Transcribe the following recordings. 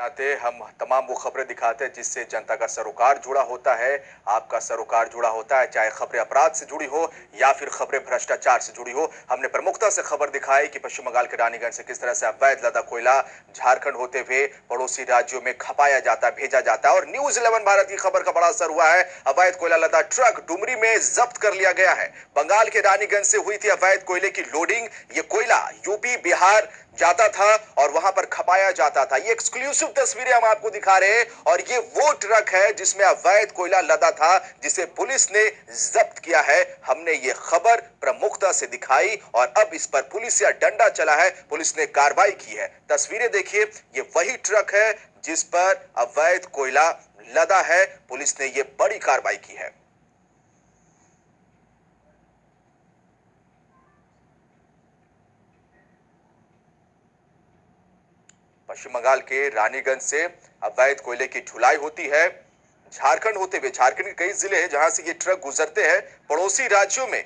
नाते हम तमाम वो खबरें दिखाते हैं जिससे जनता का सरोकार जुड़ा होता है, आपका सरोकार जुड़ा होता है, चाहे खबरें अपराध से जुड़ी हो या फिर खबरें भ्रष्टाचार से जुड़ी हो। हमने प्रमुखता से खबर दिखाई कि पश्चिम बंगाल के रानीगंज से किस तरह से अवैध लदा कोयला झारखंड होते हुए पड़ोसी राज्यों में खपाया जाता है, भेजा जाता है। और न्यूज 11 भारत की खबर का बड़ा असर हुआ है। अवैध कोयला लदा ट्रक डुमरी में जब्त कर लिया गया है। बंगाल के रानीगंज से हुई थी अवैध कोयले की लोडिंग। ये कोयला यूपी बिहार जाता था और वहां पर खपाया जाता था। ये एक्सक्लूसिव तस्वीरें हम आपको दिखा रहे हैं और ये वो ट्रक है जिसमें अवैध कोयला लदा था, जिसे पुलिस ने जब्त किया है। हमने ये खबर प्रमुखता से दिखाई और अब इस पर पुलिस या डंडा चला है, पुलिस ने कार्रवाई की है। तस्वीरें देखिए, ये वही ट्रक है जिस पर अवैध कोयला लदा है। पुलिस ने ये बड़ी कार्रवाई की है। पश्चिम बंगाल के रानीगंज से अवैध कोयले की ढुलाई होती है झारखंड होते हुए। झारखंड के कई जिले हैं जहां से ये ट्रक गुजरते हैं, पड़ोसी राज्यों में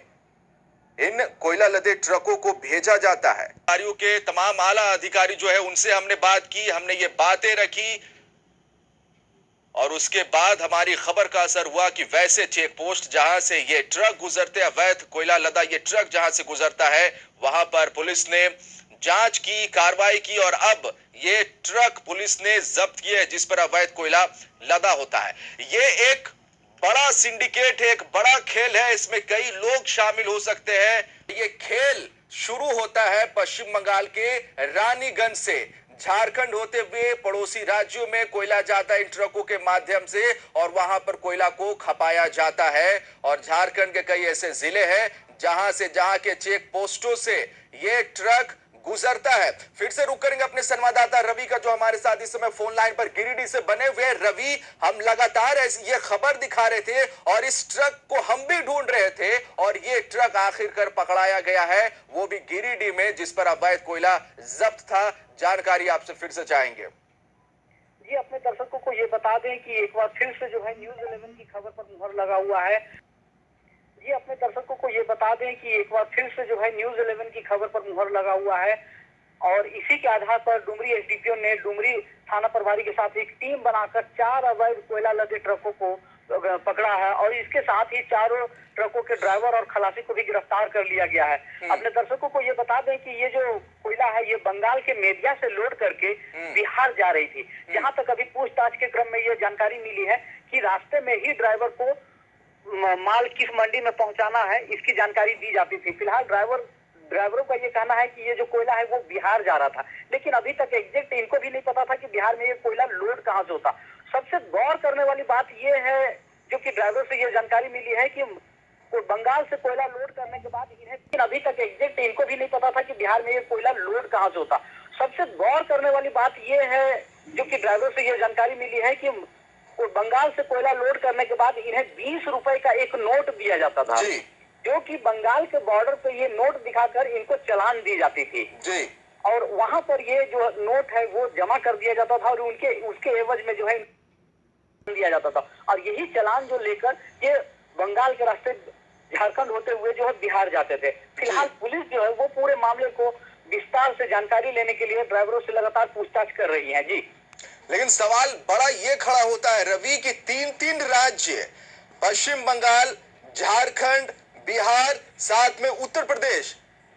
इन कोयला लदे ट्रकों को भेजा जाता है। अधिकारियों के तमाम आला अधिकारी जो है उनसे हमने बात की, हमने ये बातें रखी और उसके बाद हमारी खबर का असर हुआ कि वैसे चेक पोस्ट जहां से ये ट्रक गुजरते, अवैध कोयला लदा ये ट्रक जहां से गुजरता है, वहां पर पुलिस ने जांच की, कार्रवाई की और अब ये ट्रक पुलिस ने जब्त किए है जिस पर अवैध कोयला लदा होता है। ये एक बड़ा सिंडिकेट है, एक बड़ा खेल है, इसमें कई लोग शामिल हो सकते हैं। ये खेल शुरू होता है पश्चिम बंगाल के रानीगंज से। झारखंड होते हुए पड़ोसी राज्यों में कोयला जाता है इन ट्रकों के माध्यम से और वहां पर कोयला को खपाया जाता है। और झारखंड के कई ऐसे जिले हैं जहां के चेक पोस्टों से ये ट्रक गुजरता है। फिर से रुक करेंगे अपने संवाददाता रवि का, जो हमारे साथ इस समय फोन लाइन पर गिरिडीह से बने हुए। रवि, हम लगातार ये खबर दिखा रहे थे और इस ट्रक को हम भी ढूंढ रहे थे और ये ट्रक आखिरकार पकड़ाया गया है, वो भी गिरिडीह में, जिस पर अवैध कोयला जब्त था। जानकारी आपसे फिर से चाहेंगे। जी, अपने दर्शकों को ये बता दें कि एक बार फिर से जो है न्यूज 11 की खबर पर मुहर लगा हुआ है। जी, अपने दर्शकों को ये बता दें कि एक बार फिर से जो है न्यूज 11 की खबर पर मुहर लगा हुआ है और इसी के आधार पर डुमरी एसडीपीओ ने डुमरी थाना प्रभारी के साथ एक टीम बनाकर 4 अवैध कोयला लदे ट्रकों को पकड़ा है और इसके साथ ही चारों ट्रकों के ड्राइवर और खलासी को भी गिरफ्तार कर लिया गया है। अपने दर्शकों को ये बता दें कि ये जो कोयला है ये बंगाल के मेदिया से लोड करके बिहार जा रही थी। जहां तक अभी पूछताछ के क्रम में ये जानकारी मिली है कि रास्ते में ही ड्राइवर को माल किस मंडी में पहुंचाना है इसकी जानकारी दी जाती थी। फिलहाल ड्राइवरों का ये कहना है कि ये जो कोयला है वो बिहार जा रहा था, लेकिन अभी तक एग्जैक्ट इनको भी नहीं पता था कि बिहार में ये कोयला लोड कहां से होता। सबसे गौर करने वाली बात ये है, जो कि ड्राइवर से ये जानकारी मिली है कि बंगाल से कोयला लोड करने के बाद इन्हें अभी तक एग्जैक्ट इनको भी नहीं पता था कि बिहार में ये कोयला लोड कहां से होता। सबसे गौर करने वाली बात ये है, जो कि ड्राइवर से ये जानकारी मिली है कि बंगाल से कोयला लोड करने के बाद इन्हें 20 रुपए का एक नोट दिया जाता था, जो कि बंगाल के बॉर्डर पे ये नोट दिखाकर इनको चालान दी जाती थी जी। और वहां पर ये जो नोट है वो जमा कर दिया जाता था और उसके एवज में जो है दिया जाता था और यही चालान जो लेकर ये बंगाल के रास्ते झारखंड होते हुए जो है बिहार जाते थे। फिलहाल पुलिस जो है वो पूरे मामले को विस्तार से जानकारी लेने के लिए ड्राइवरों से लगातार पूछताछ कर रही है जी। लेकिन सवाल बड़ा ये खड़ा होता है रवि कि तीन राज्य, पश्चिम बंगाल, झारखंड, बिहार, साथ में उत्तर प्रदेश,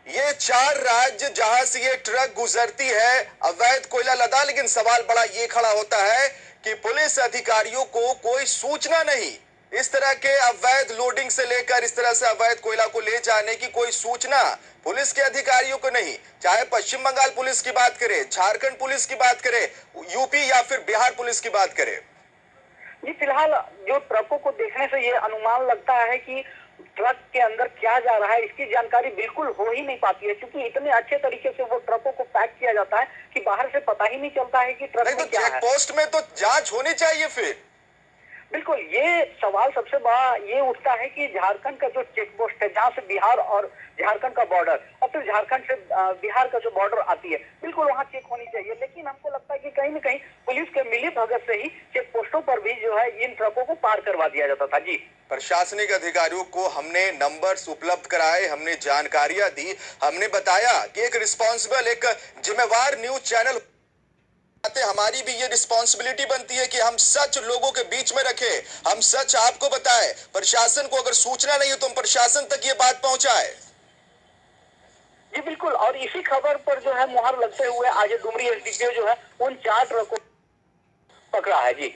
ये 4 राज्य जहां से ये ट्रक गुजरती है अवैध कोयला लदा। लेकिन सवाल बड़ा ये खड़ा होता है कि पुलिस अधिकारियों को कोई सूचना नहीं, इस तरह के अवैध लोडिंग से लेकर इस तरह से अवैध कोयला को ले जाने की कोई सूचना पुलिस के अधिकारियों को नहीं। चाहे पश्चिम बंगाल पुलिस की बात करे, झारखंड पुलिस की बात करे, यूपी या फिर बिहार पुलिस की बात करे। जी, फिलहाल जो ट्रकों को देखने से ये अनुमान लगता है कि ट्रक के अंदर क्या जा रहा है इसकी जानकारी बिल्कुल हो ही नहीं पाती है, क्योंकि इतने अच्छे तरीके से वो ट्रकों को पैक किया जाता है कि बाहर से पता ही नहीं चलता है कि ट्रक में क्या है। चेक पोस्ट में तो जांच होनी चाहिए। फिर बिल्कुल, ये सवाल सबसे बड़ा ये उठता है कि झारखंड का जो चेक पोस्ट है जहाँ से बिहार और झारखंड का बॉर्डर और फिर झारखंड से बिहार का जो बॉर्डर आती है, बिल्कुल वहाँ चेक होनी चाहिए। लेकिन हमको लगता है कि कहीं न कहीं पुलिस के मिलित भगत से ही चेक पोस्टों पर भी जो है इन ट्रकों को पार करवा दिया जाता था जी। प्रशासनिक अधिकारियों को हमने नंबर्स उपलब्ध कराए, हमने जानकारियां दी, हमने बताया कि एक रिस्पॉन्सिबल, एक जिम्मेवार न्यूज चैनल हमारी भी ये रिस्पॉन्सिबिलिटी बनती है कि हम सच लोगों के बीच में रखें, हम सच आपको बताएं। प्रशासन को अगर सूचना नहीं है तो हम प्रशासन तक ये बात पहुंचाएं। जी बिल्कुल, और इसी खबर पर जो है मुहर लगते हुए आज डुमरी एसडीपीओ जो है उन 4 ट्रकों पकड़ा है। जी,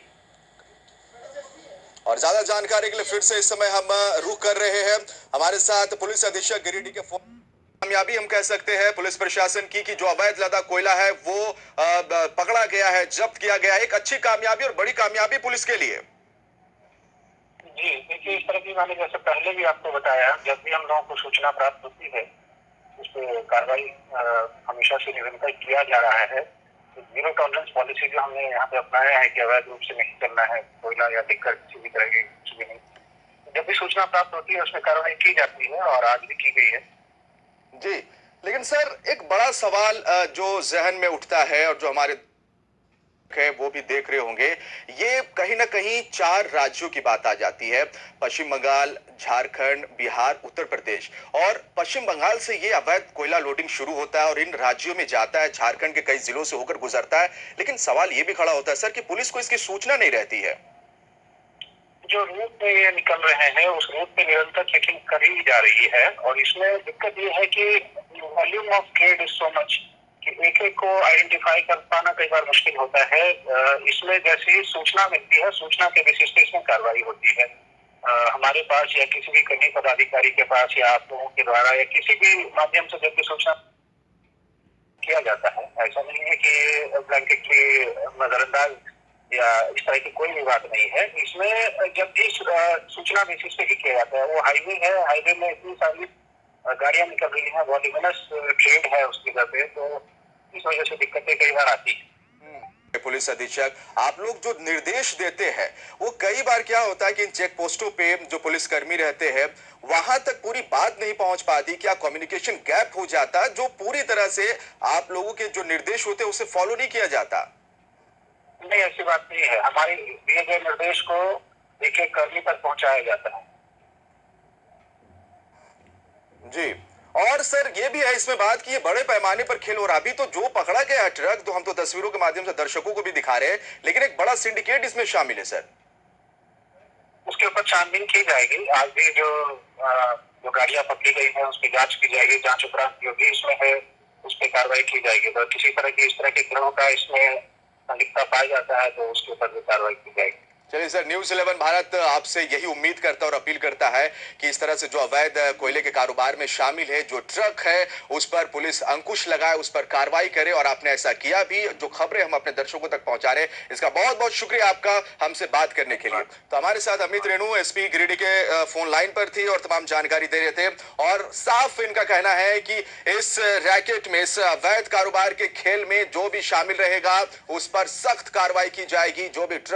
और ज्यादा जानकारी के लिए फिर से इस समय हम रुख कर रहे हैं हमारे साथ पुलिस अधीक्षक गिरिडीह के फोन। कामयाबी हम कह सकते हैं पुलिस प्रशासन की कि जो अवैध लदा कोयला है वो पकड़ा गया है, जब्त किया गया है। एक अच्छी कामयाबी और बड़ी कामयाबी पुलिस के लिए। जी देखिए, इस तरह की मैंने जैसे पहले भी आपको बताया, जब भी हम लोगों को सूचना प्राप्त होती है उस पर कार्रवाई हमेशा से निरंतर किया जा रहा है। तो जीरो टॉलरेंस पॉलिसी जो हमने यहाँ पे अपनाया है कि अवैध रूप से नहीं चलना है कोयला या दिक्कत किसी भी तरह की कुछ भी नहीं। जब भी सूचना प्राप्त होती है उसमें कार्रवाई की जाती है और आज भी की गई है। जी, लेकिन सर एक बड़ा सवाल जो जहन में उठता है और जो हमारे है वो भी देख रहे होंगे, ये कहीं ना कहीं 4 राज्यों की बात आ जाती है। पश्चिम बंगाल, झारखंड, बिहार, उत्तर प्रदेश। और पश्चिम बंगाल से ये अवैध कोयला लोडिंग शुरू होता है और इन राज्यों में जाता है, झारखंड के कई जिलों से होकर गुजरता है। लेकिन सवाल ये भी खड़ा होता है सर कि पुलिस को इसकी सूचना नहीं रहती है। जो रूट पे ये निकल रहे हैं उस रूट पे निरंतर चेकिंग करी जा रही है और इसमें दिक्कत ये है कि volume of trade is so much कि एक एक को आइडेंटिफाई कर पाना कई बार मुश्किल होता है। इसमें जैसे ही सूचना मिलती है, सूचना के बेसिस पे इसमें कार्रवाई होती है। हमारे पास या किसी भी कहीं पदाधिकारी के पास या आप लोगों के द्वारा या किसी भी माध्यम से जब भी सूचना किया जाता है, ऐसा नहीं है कि ब्लैंकेटली नजरअंदाज या इस तरह की कोई भी बात नहीं है। इसमें जब भी सूचना बेसिस पे ही किया जाता है, वो हाईवे है, हाईवे में इतनी सारी गाड़ियां निकल रही हैं, वॉल्यूमिनस ट्रेड है उस जगह पे, तो इस वजह से दिक्कतें कई बार आती है। पुलिस अधीक्षक, आप लोग जो निर्देश देते हैं वो कई बार क्या होता है कि इन चेक पोस्टों पे जो पुलिसकर्मी रहते हैं वहां तक पूरी बात नहीं पहुंच पाती, क्या कम्युनिकेशन गैप हो जाता जो पूरी तरह से आप लोगों के जो निर्देश होते हैं उसे फॉलो नहीं किया जाता? नहीं, ऐसी बात नहीं है। हमारे दिए गए निर्देश को एक एक कर्मी तक पहुंचाया जाता है। जी, और सर ये भी है इसमें बात कि ये बड़े पैमाने पर खेल हो रहा। अभी तो जो पकड़ा गया है ट्रक, तो हम तो तस्वीरों के माध्यम से दर्शकों को भी दिखा रहे हैं, लेकिन एक बड़ा सिंडिकेट इसमें शामिल है सर। उसके ऊपर छानबीन की जाएगी। आज भी जो गाड़ियां पकड़ी गई है उस पर जांच की जाएगी, जांच उपरांत जो भी इसमें है उस पर कार्रवाई की जाएगी। तो किसी तरह की इस तरह के गिरोह का इसमें संलिप्तता पाया जाता है तो उसके ऊपर भी कार्रवाई की जाएगी। चलिए सर, न्यूज़ 11 भारत आपसे यही उम्मीद करता और अपील करता है कि इस तरह से जो अवैध कोयले के कारोबार में शामिल है, जो ट्रक है, उस पर पुलिस अंकुश लगाए, उस पर कार्रवाई करे, और आपने ऐसा किया भी। जो खबरें हम अपने दर्शकों तक पहुंचा रहे हैं, इसका बहुत बहुत शुक्रिया आपका हमसे बात करने के लिए। तो हमारे साथ अमित रेणु एसपी गिरिडीह के फोन लाइन पर थी और तमाम जानकारी दे रहे थे, और साफ इनका कहना है कि इस रैकेट में, इस अवैध कारोबार के खेल में जो भी शामिल रहेगा उस पर सख्त कार्रवाई की जाएगी। जो भी